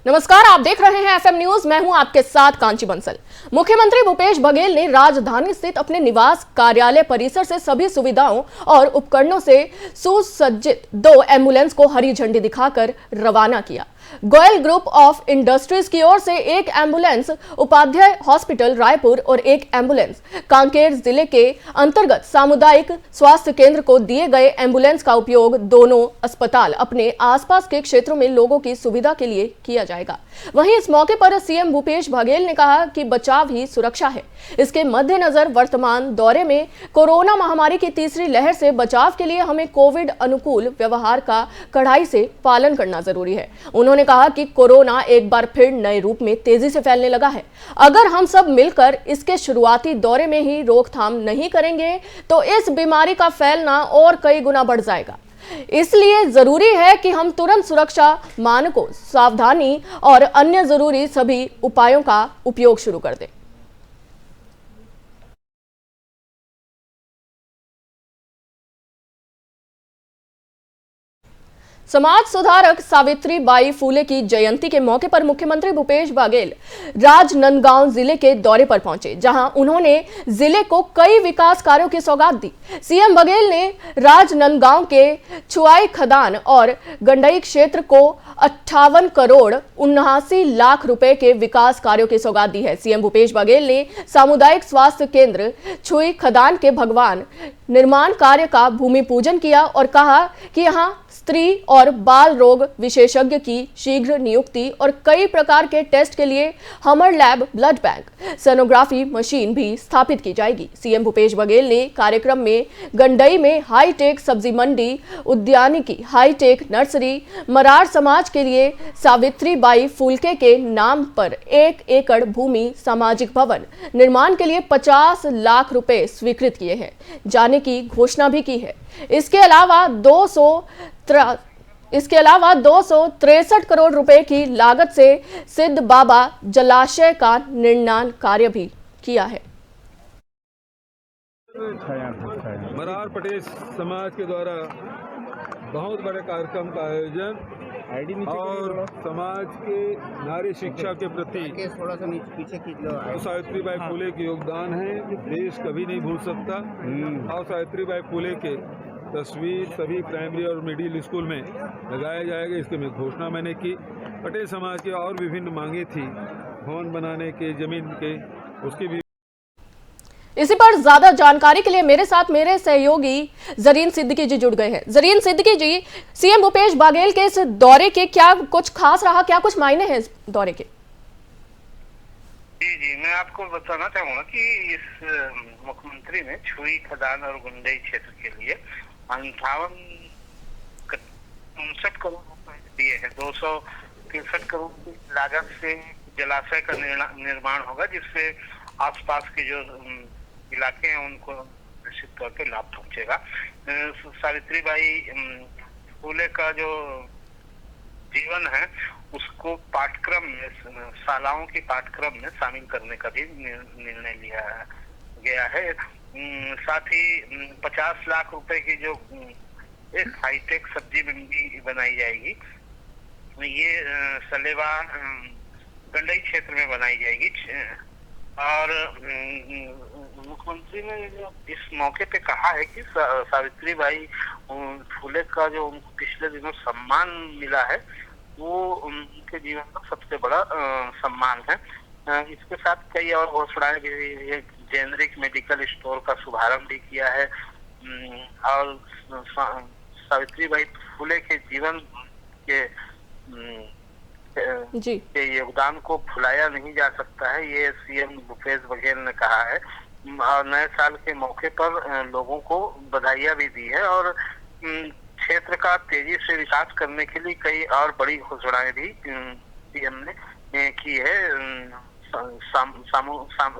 नमस्कार, आप देख रहे हैं एफएम न्यूज। मैं हूं आपके साथ कांची बंसल। मुख्यमंत्री भूपेश बघेल ने राजधानी स्थित अपने निवास कार्यालय परिसर से सभी सुविधाओं और उपकरणों से सुसज्जित 2 एम्बुलेंस को हरी झंडी दिखाकर रवाना किया। गोयल ग्रुप ऑफ इंडस्ट्रीज की ओर से एक एम्बुलेंस उपाध्याय हॉस्पिटल रायपुर और एक एम्बुलेंस कांकेर जिले के अंतर्गत सामुदायिक स्वास्थ्य केंद्र को दिए गए एम्बुलेंस का उपयोग दोनों अस्पताल अपने आसपास के क्षेत्रों में लोगों की सुविधा के लिए किया जाएगा। वहीं इस मौके पर सीएम भूपेश बघेल ने कहा कि बचाव ही सुरक्षा है। इसके मद्देनजर वर्तमान दौरे में कोरोना महामारी की तीसरी लहर से बचाव के लिए हमें कोविड अनुकूल व्यवहार का कड़ाई से पालन करना जरूरी है। उन्होंने कहा कि कोरोना एक बार फिर नए रूप में तेजी से फैलने लगा है। अगर हम सब मिलकर इसके शुरुआती दौरे में ही रोकथाम नहीं करेंगे तो इस बीमारी का फैलना और कई गुना बढ़ जाएगा। इसलिए जरूरी है कि हम तुरंत सुरक्षा मानकों, सावधानी और अन्य जरूरी सभी उपायों का उपयोग शुरू कर दें। समाज सुधारक सावित्रीबाई फूले की जयंती के मौके पर मुख्यमंत्री भूपेश बघेल राजनांदगांव जिले के दौरे पर पहुंचे, जहां उन्होंने जिले को कई विकास कार्यों की सौगात दी। सीएम बघेल ने राजनांदगांव के छुआई खदान और गंडई क्षेत्र को 58 करोड़ 79 लाख रुपए के विकास कार्यों की सौगात दी है। सीएम भूपेश बघेल ने सामुदायिक स्वास्थ्य केंद्र छुई खदान के भगवान निर्माण कार्य का भूमि पूजन किया और कहा कि यहां स्त्री और बाल रोग विशेषज्ञ की शीघ्र नियुक्ति और कई प्रकार के टेस्ट के लिए हमर lab blood bank sonography machine भी स्थापित की जाएगी। सीएम भूपेश बघेल ने कार्यक्रम में गंडई में हाईटेक सब्जी मंडी, उद्यानिकी, हाईटेक नर्सरी, मरार समाज के लिए सावित्रीबाई फूले के नाम पर 1 एकड़ भूमि, सामाजिक भवन निर्माण के लिए 50 लाख रुपए स्वीकृत किए हैं जाने की घोषणा भी की है। इसके अलावा 263 करोड़ रुपए की लागत से सिद्ध बाबा जलाशय का निर्माण कार्य भी किया है। मरार पटेल समाज के द्वारा बहुत बड़े कार्यक्रम का आयोजन और समाज के नारी शिक्षा के प्रति थोड़ा सा पीछे खींच लो। सावित्रीबाई फूले के योगदान है, देश कभी नहीं भूल सकता। और सावित्रीबाई फूले के तस्वीर सभी प्राइमरी और मिडिल स्कूल में लगाया जाएगा, इसकी मैं घोषणा मैंने की। पटेल समाज की और विभिन्न मांगे थी, भवन बनाने के, जमीन के, उसकी भी। इसी पर ज्यादा जानकारी के लिए मेरे साथ मेरे सहयोगी जरीन सिद्दीकी जी जुड़ गए हैं। जरीन सिद्दीकी जी, सीएम भूपेश बघेल के इस दौरे के क्या कुछ खास रहा, क्या कुछ मायने हैं इस दौरे के? जी, मैं आपको बताना चाहूंगा कि इस मुख्यमंत्री ने छुई खदान और गुंडई क्षेत्र के लिए 59 करोड़ रुपए दिए हैं। 263 करोड़ की लागत से जलाशय का निर्माण होगा, जिससे आसपास के जो इलाके हैं उनको निश्चित तौर पे लाभ पहुंचेगा। सावित्रीबाई फूले का जो जीवन है उसको पाठ्यक्रम में, शालाओं की पाठ्यक्रम में शामिल करने का भी निर्णय लिया गया है। साथ ही 50 लाख रुपए की जो एक हाईटेक सब्जी मंडी बनाई जाएगी, ये सलेवा गंडई क्षेत्र में बनाई जाएगी। और मुख्यमंत्री ने इस मौके पे कहा है कि सावित्रीबाई फूले का जो उनको पिछले दिनों सम्मान मिला है वो उनके जीवन का सबसे बड़ा सम्मान है। इसके साथ कई और घोषणाएं भी, जेनरिक मेडिकल स्टोर का शुभारंभ भी किया है। और सावित्रीबाई फूले के जीवन के योगदान को भुलाया नहीं जा सकता है, ये सीएम भूपेश बघेल ने कहा है। और नए साल के मौके पर लोगों को बधाइयां भी दी है और क्षेत्र का तेजी से विकास करने के लिए कई और बड़ी घोषणाएं भी सीएम ने की है।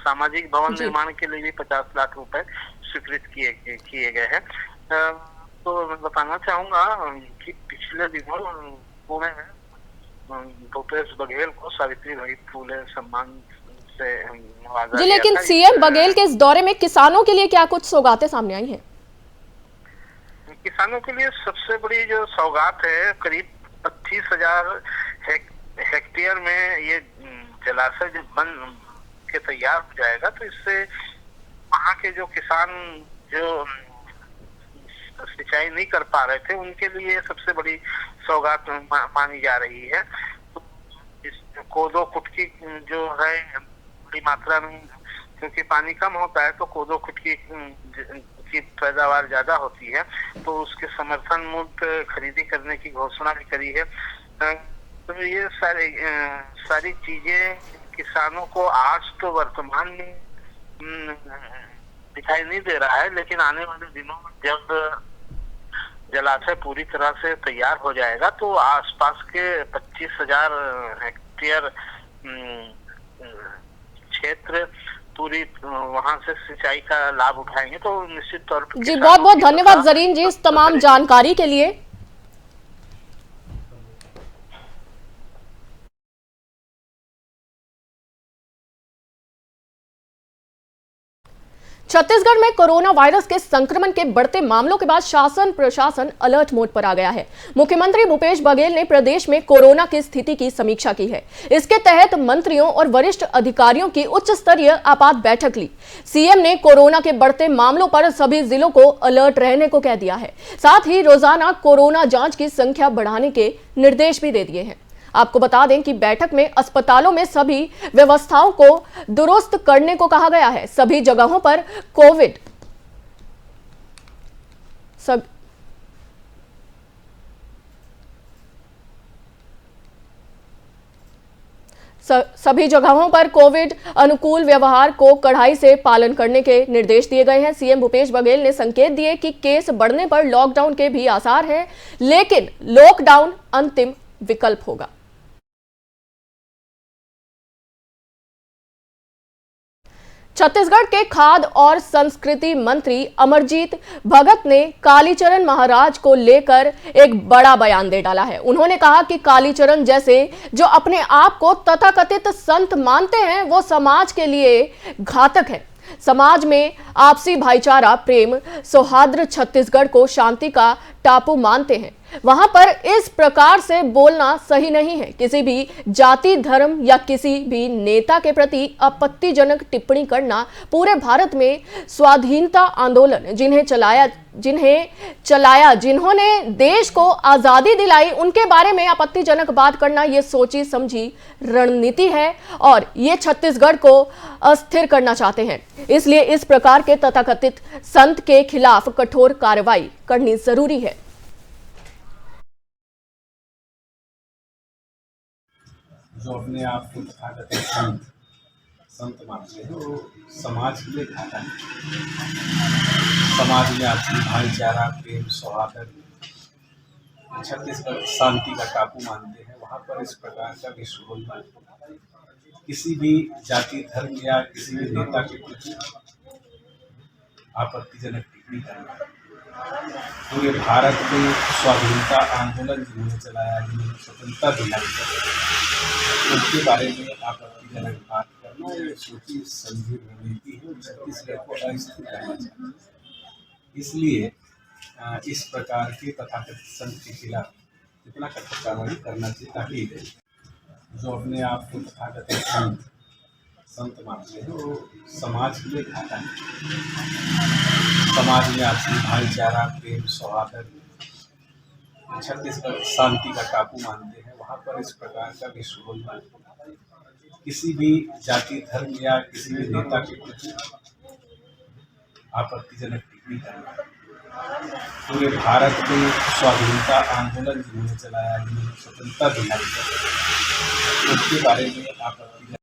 सामाजिक भवन निर्माण के लिए भी 50 लाख रुपए स्वीकृत किए गए हैं। तो मैं बताना चाहूंगा कि पिछले दिनों पुणे में भूपेश बघेल को सावित्रीबाई फूले सम्मान से नवाजा जी, लेकिन सीएम बघेल के इस दौरे में किसानों के लिए क्या कुछ सौगातें सामने आई हैं? किसानों के लिए सबसे बड़ी जो सौगात है, करीब 25,000 हेक्टेयर में ये जलाशय जब बन के तैयार हो जाएगा तो इससे वहाँ के जो किसान जो सिंचाई नहीं कर पा रहे थे उनके लिए सबसे बड़ी सौगात मानी जा रही है। तो इस कोदो कुटकी जो है बड़ी मात्रा में, क्योंकि पानी कम होता है तो कोदो कुटकी की पैदावार ज्यादा होती है, तो उसके समर्थन मूल्य खरीदी करने की घोषणा भी करी है। तो ये सारी चीजें किसानों को आज तो वर्तमान में दिखाई नहीं दे रहा है, लेकिन आने वाले दिनों में जब जलाशय पूरी तरह से तैयार हो जाएगा तो आसपास के 25,000 हेक्टेयर क्षेत्र पूरी वहां से सिंचाई का लाभ उठाएंगे। तो निश्चित तौर पर जी बहुत बहुत धन्यवाद जरीन जी इस तमाम जानकारी के लिए। छत्तीसगढ़ में कोरोना वायरस के संक्रमण के बढ़ते मामलों के बाद शासन प्रशासन अलर्ट मोड पर आ गया है। मुख्यमंत्री भूपेश बघेल ने प्रदेश में कोरोना की स्थिति की समीक्षा की है। इसके तहत मंत्रियों और वरिष्ठ अधिकारियों की उच्च स्तरीय आपात बैठक ली। सीएम ने कोरोना के बढ़ते मामलों पर सभी जिलों को अलर्ट रहने को कह दिया है। साथ ही रोजाना कोरोना जांच की संख्या बढ़ाने के निर्देश भी दे दिए हैं। आपको बता दें कि बैठक में अस्पतालों में सभी व्यवस्थाओं को दुरुस्त करने को कहा गया है। सभी जगहों पर कोविड सभी जगहों पर कोविड अनुकूल व्यवहार को कड़ाई से पालन करने के निर्देश दिए गए हैं। सीएम भूपेश बघेल ने संकेत दिए कि केस बढ़ने पर लॉकडाउन के भी आसार हैं, लेकिन लॉकडाउन अंतिम विकल्प होगा। छत्तीसगढ़ के खाद्य और संस्कृति मंत्री अमरजीत भगत ने कालीचरण महाराज को लेकर एक बड़ा बयान दे डाला है। उन्होंने कहा कि कालीचरण जैसे जो अपने आप को तथाकथित संत मानते हैं वो समाज के लिए घातक है। समाज में आपसी भाईचारा, प्रेम, सौहार्द छत्तीसगढ़ को शांति का टापू मानते हैं। वहां पर इस प्रकार से बोलना सही नहीं है। किसी भी जाति, धर्म या किसी भी नेता के प्रति आपत्तिजनक टिप्पणी करना पूरे भारत में स्वाधीनता आंदोलन जिन्होंने देश को आजादी दिलाई उनके बारे में आपत्तिजनक बात करना ये सोची समझी रणनीति है और ये छत्तीसगढ़ को अस्थिर करना चाहते हैं। इसलिए इस प्रकार के तथाकथित संत के खिलाफ कठोर कार्रवाई करनी जरूरी है। जो अपने आप को तथाकथित संत मानते हैं वो समाज के लिए घातक है। समाज में आपसी भाईचारा, प्रेम, सौहार्द छत्तीसगढ़ शांति का टापू मानते हैं। वहाँ पर इस प्रकार का विश्व किसी भी जाति, धर्म या किसी भी नेता के प्रति आपत्तिजनक टिप्पणी करना पूरे भारत में स्वाधीनता आंदोलन जिन्होंने चलाया, जिन्होंने स्वतंत्रता दिलाई, उनके बारे में आपत्तिजनक बात करना ये सोची समझी रणनीति है। छत्तीसगढ़ को अस्थिर करना चाहते हैं। इसलिए इस प्रकार के तथाकथित संत के खिलाफ इतना कठोर कार्रवाई करना चाहिए ताकि जो अपने आप को तथाकथित संत मानते हैं वो समाज के लिए घातक है। समाज में आपसी भाईचारा, प्रेम, सौहार्द छत्तीसगढ़ शांति का टापू मानते हैं। वहाँ पर इस प्रकार का विश्व किसी भी जाति, धर्म या किसी भी नेता के प्रति आपत्तिजनक टिप्पणी करना पूरे भारत में स्वाधीनता आंदोलन जिन्होंने चलाया, जिन्होंने स्वतंत्रता दिलाई, उनके बारे में आपत्तिजनक।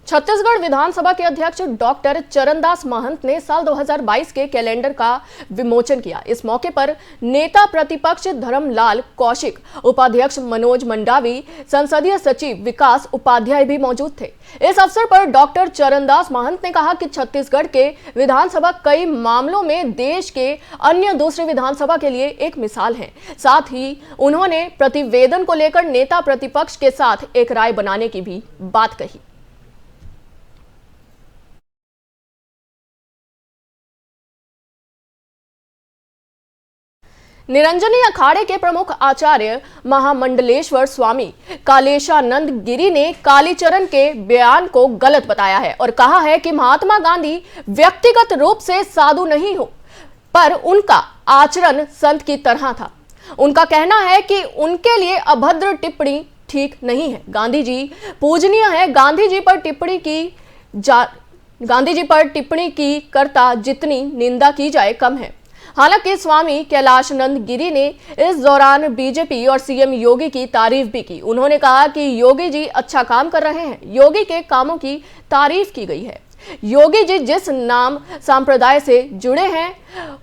छत्तीसगढ़ विधानसभा के अध्यक्ष डॉक्टर चरणदास महंत ने साल 2022 के कैलेंडर का विमोचन किया। इस मौके पर नेता प्रतिपक्ष धर्मलाल कौशिक, उपाध्यक्ष मनोज मंडावी, संसदीय सचिव विकास उपाध्याय भी मौजूद थे। इस अवसर पर डॉक्टर चरणदास महंत ने कहा कि छत्तीसगढ़ के विधानसभा कई मामलों में देश के अन्य दूसरे विधानसभा के लिए एक मिसाल है। साथ ही उन्होंने प्रतिवेदन को लेकर नेता प्रतिपक्ष के साथ एक राय बनाने की भी बात कही। निरंजनी अखाड़े के प्रमुख आचार्य महामंडलेश्वर स्वामी कालेशानंद गिरी ने कालीचरण के बयान को गलत बताया है और कहा है कि महात्मा गांधी व्यक्तिगत रूप से साधु नहीं हो, पर उनका आचरण संत की तरह था। उनका कहना है कि उनके लिए अभद्र टिप्पणी ठीक नहीं है। गांधी जी पूजनीय है। गांधी जी पर टिप्पणी की करता जितनी निंदा की जाए कम है। हालांकि स्वामी कैलाशनंद गिरी ने इस दौरान बीजेपी और सीएम योगी की तारीफ भी की। उन्होंने कहा कि योगी जी अच्छा काम कर रहे हैं। योगी के कामों की तारीफ की गई है। योगी जी जिस नाम संप्रदाय से जुड़े हैं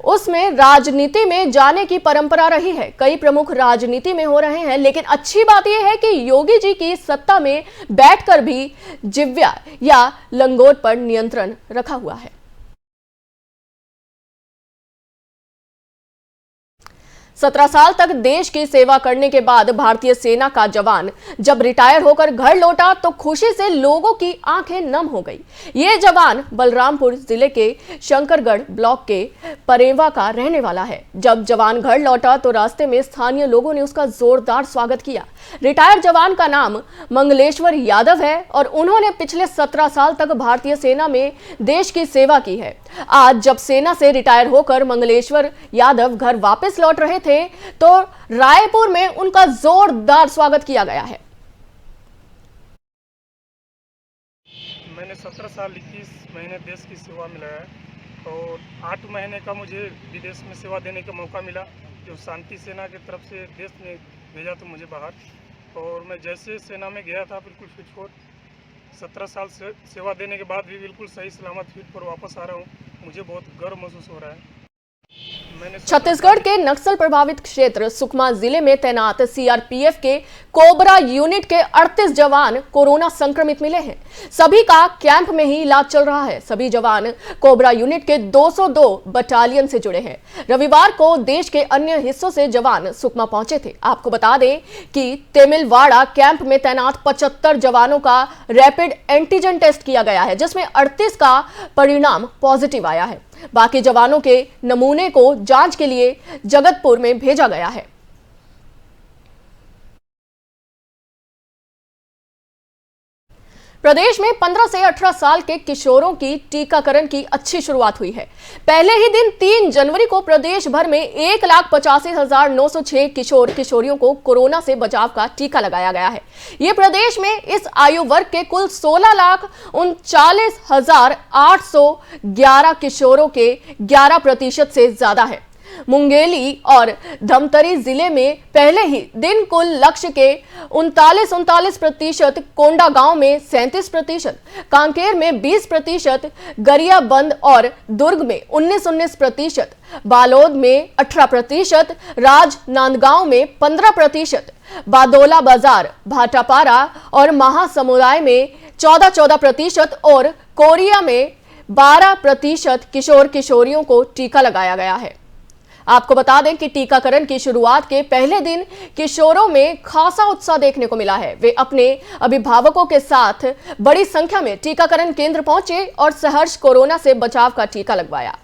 उसमें राजनीति में जाने की परंपरा रही है। कई प्रमुख राजनीति में हो रहे हैं, लेकिन अच्छी बात यह है कि योगी जी की सत्ता में बैठकर भी जिव्या या लंगोट पर नियंत्रण रखा हुआ है। 17 साल तक देश की सेवा करने के बाद भारतीय सेना का जवान जब रिटायर होकर घर लौटा तो खुशी से लोगों की आंखें नम हो गई। ये जवान बलरामपुर जिले के शंकरगढ़ ब्लॉक के परेवा का रहने वाला है। जब जवान घर लौटा तो रास्ते में स्थानीय लोगों ने उसका जोरदार स्वागत किया। रिटायर जवान का नाम मंगलेश्वर यादव है और उन्होंने पिछले 17 साल तक भारतीय सेना में देश की सेवा की है। आज जब सेना से रिटायर होकर मंगलेश्वर यादव घर वापस लौट रहे थे तो रायपुर में उनका जोरदार स्वागत किया गया है। मैंने 17 साल 21 महीने देश की सेवा में लगाया और 8 महीने का मुझे विदेश में सेवा देने का मौका मिला, जो शांति सेना की तरफ से देश ने भेजा था मुझे बाहर। और मैं जैसे सेना में गया था बिल्कुल फिट फॉर 17 साल से सेवा देने के बाद भी बिल्कुल सही सलामत फिट पर वापस आ रहा हूँ। मुझे बहुत गर्व महसूस हो रहा है। छत्तीसगढ़ के नक्सल प्रभावित क्षेत्र सुकमा जिले में तैनात सीआरपीएफ के कोबरा यूनिट के 38 जवान कोरोना संक्रमित मिले हैं। सभी का कैंप में ही इलाज चल रहा है। सभी जवान कोबरा यूनिट के 202 बटालियन से जुड़े हैं। रविवार को देश के अन्य हिस्सों से जवान सुकमा पहुंचे थे। आपको बता दें कि तेमिलवाड़ा कैंप में तैनात 75 जवानों का रैपिड एंटीजन टेस्ट किया गया है, जिसमें 38 का परिणाम पॉजिटिव आया है। बाकी जवानों के नमूने को जांच के लिए जगतपुर में भेजा गया है। प्रदेश में 15 से 18 साल के किशोरों की टीकाकरण की अच्छी शुरुआत हुई है। पहले ही दिन 3 जनवरी को प्रदेश भर में 1,85,906 किशोर किशोरियों को कोरोना से बचाव का टीका लगाया गया है। ये प्रदेश में इस आयु वर्ग के कुल 16,39,811 किशोरों के 11% से ज्यादा है। मुंगेली और धमतरी जिले में पहले ही दिन कुल लक्ष्य के 39%, कोंडागांव में 37%, कांकेर में 20%, गरियाबंद और दुर्ग में 19%, बालोद में 18%, राजनांदगांव में 15%, बादोला बाजार, भाटापारा और महासमुदाय में 14% और कोरिया में 12% किशोर किशोरियों को टीका लगाया गया है। आपको बता दें कि टीकाकरण की शुरुआत के पहले दिन किशोरों में खासा उत्साह देखने को मिला है। वे अपने अभिभावकों के साथ बड़ी संख्या में टीकाकरण केंद्र पहुंचे और सहर्ष कोरोना से बचाव का टीका लगवाया।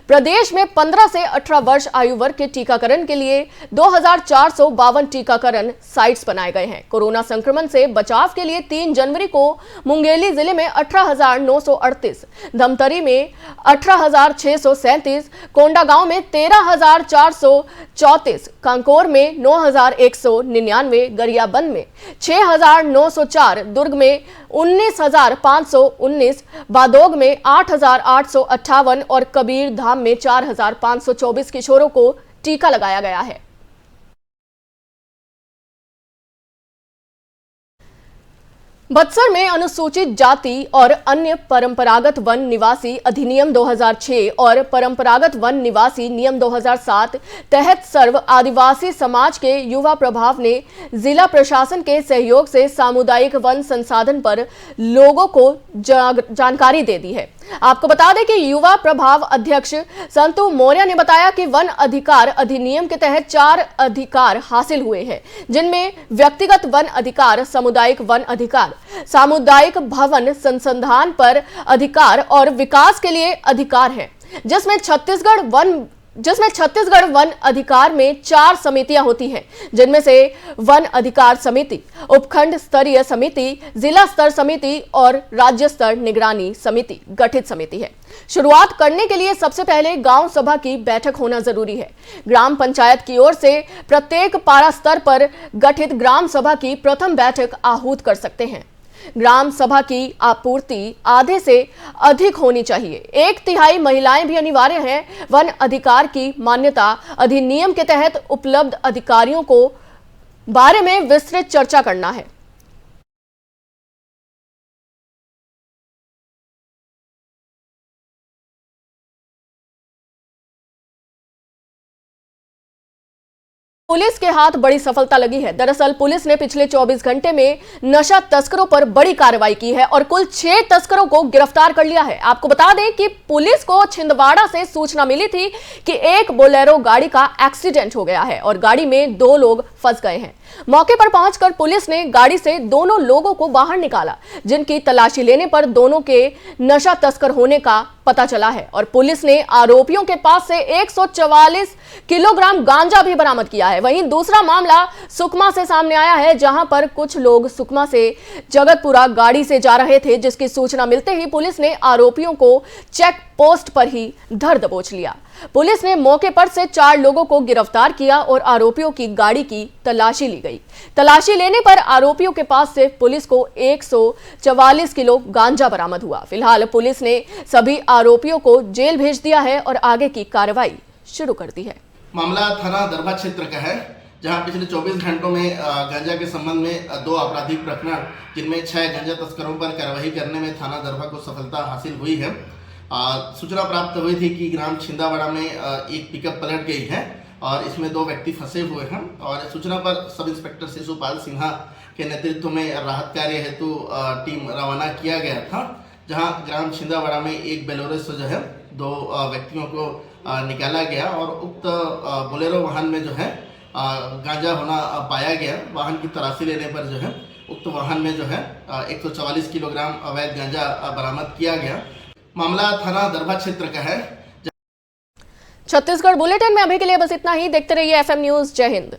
प्रदेश में 15 से 18 वर्ष आयु वर्ग के टीकाकरण के लिए 2452 टीकाकरण साइट्स बनाए गए हैं। कोरोना संक्रमण से बचाव के लिए 3 जनवरी को मुंगेली जिले में 18,938, धमतरी में 18,637, कोंडागांव में 13,434, कांकोर में 9,199, गरियाबंद में 6,904, दुर्ग में 19,519, बादोग में 8,858 और कबीर धाम में 4,524 किशोरों को टीका लगाया गया है। बक्सर में अनुसूचित जाति और अन्य परंपरागत वन निवासी अधिनियम 2006 और परंपरागत वन निवासी नियम 2007 तहत सर्व आदिवासी समाज के युवा प्रभाव ने जिला प्रशासन के सहयोग से सामुदायिक वन संसाधन पर लोगों को जानकारी दे दी है। आपको बता दें कि युवा प्रभाव अध्यक्ष संतु मौर्य ने बताया कि वन अधिकार अधिनियम के तहत 4 अधिकार हासिल हुए हैं, जिनमें व्यक्तिगत वन अधिकार, सामुदायिक वन अधिकार, सामुदायिक भवन संसाधन पर अधिकार और विकास के लिए अधिकार है, जिसमें छत्तीसगढ़ वन जिसमें छत्तीसगढ़ वन अधिकार में 4 समितियां होती हैं, जिनमें से वन अधिकार समिति, उपखंड स्तरीय समिति, जिला स्तर समिति और राज्य स्तर निगरानी समिति गठित समिति है। शुरुआत करने के लिए सबसे पहले गांव सभा की बैठक होना जरूरी है। ग्राम पंचायत की ओर से प्रत्येक पारा स्तर पर गठित ग्राम सभा की प्रथम बैठक आहूत कर सकते हैं। ग्राम सभा की आपूर्ति आधे से अधिक होनी चाहिए। 1/3 महिलाएं भी अनिवार्य हैं। वन अधिकार की मान्यता अधिनियम के तहत उपलब्ध अधिकारियों को बारे में विस्तृत चर्चा करना है। पुलिस के हाथ बड़ी सफलता लगी है। दरअसल पुलिस ने पिछले 24 घंटे में नशा तस्करों पर बड़ी कार्रवाई की है और कुल 6 तस्करों को गिरफ्तार कर लिया है। आपको बता दें कि पुलिस को छिंदवाड़ा से सूचना मिली थी कि एक बोलेरो गाड़ी का एक्सीडेंट हो गया है और गाड़ी में 2 लोग फंस गए हैं। मौके पर पहुंचकर पुलिस ने गाड़ी से दोनों लोगों को बाहर निकाला, जिनकी तलाशी लेने पर दोनों के नशा तस्कर होने का पता चला है और पुलिस ने आरोपियों के पास से 144 किलोग्राम गांजा भी बरामद किया है। वहीं दूसरा मामला सुकमा से सामने आया है, जहां पर कुछ लोग सुकमा से जगतपुरा गाड़ी से जा रहे थे, जिसकी सूचना मिलते ही पुलिस ने आरोपियों को चेक पोस्ट पर ही धर दबोच लिया। पुलिस ने मौके पर से 4 लोगों को गिरफ्तार किया और आरोपियों की गाड़ी की तलाशी ली गई। तलाशी लेने पर आरोपियों के पास से पुलिस को 144 किलो गांजा बरामद हुआ। फिलहाल पुलिस ने सभी आरोपियों को जेल भेज दिया है और आगे की कार्रवाई शुरू कर दी है। मामला थाना दरबा क्षेत्र का है, जहां पिछले 24 घंटों में गांजा के संबंध में 2 आपराधिक प्रकरण, जिनमें 6 गांजा तस्करों पर कार्रवाई करने में थाना दरबा को सफलता हासिल हुई है। सूचना प्राप्त हुई थी कि ग्राम छिंदावाड़ा में एक पिकअप पलट गई है और इसमें 2 व्यक्ति फंसे हुए हैं और सूचना पर सब इंस्पेक्टर शिशुपाल सिन्हा के नेतृत्व में राहत कार्य हेतु टीम रवाना किया गया था, जहां ग्राम छिंदावाड़ा में एक बोलेरो से जो है 2 व्यक्तियों को निकाला गया और उक्त बोलेरो वाहन में जो है गांजा होना पाया गया। वाहन की तलाशी लेने पर जो है उक्त वाहन में जो है 144 किलोग्राम अवैध गांजा बरामद किया गया। मामला थाना दरबा क्षेत्र का है। छत्तीसगढ़ बुलेटिन में अभी के लिए बस इतना ही। देखते रहिए FM न्यूज़। जय हिंद।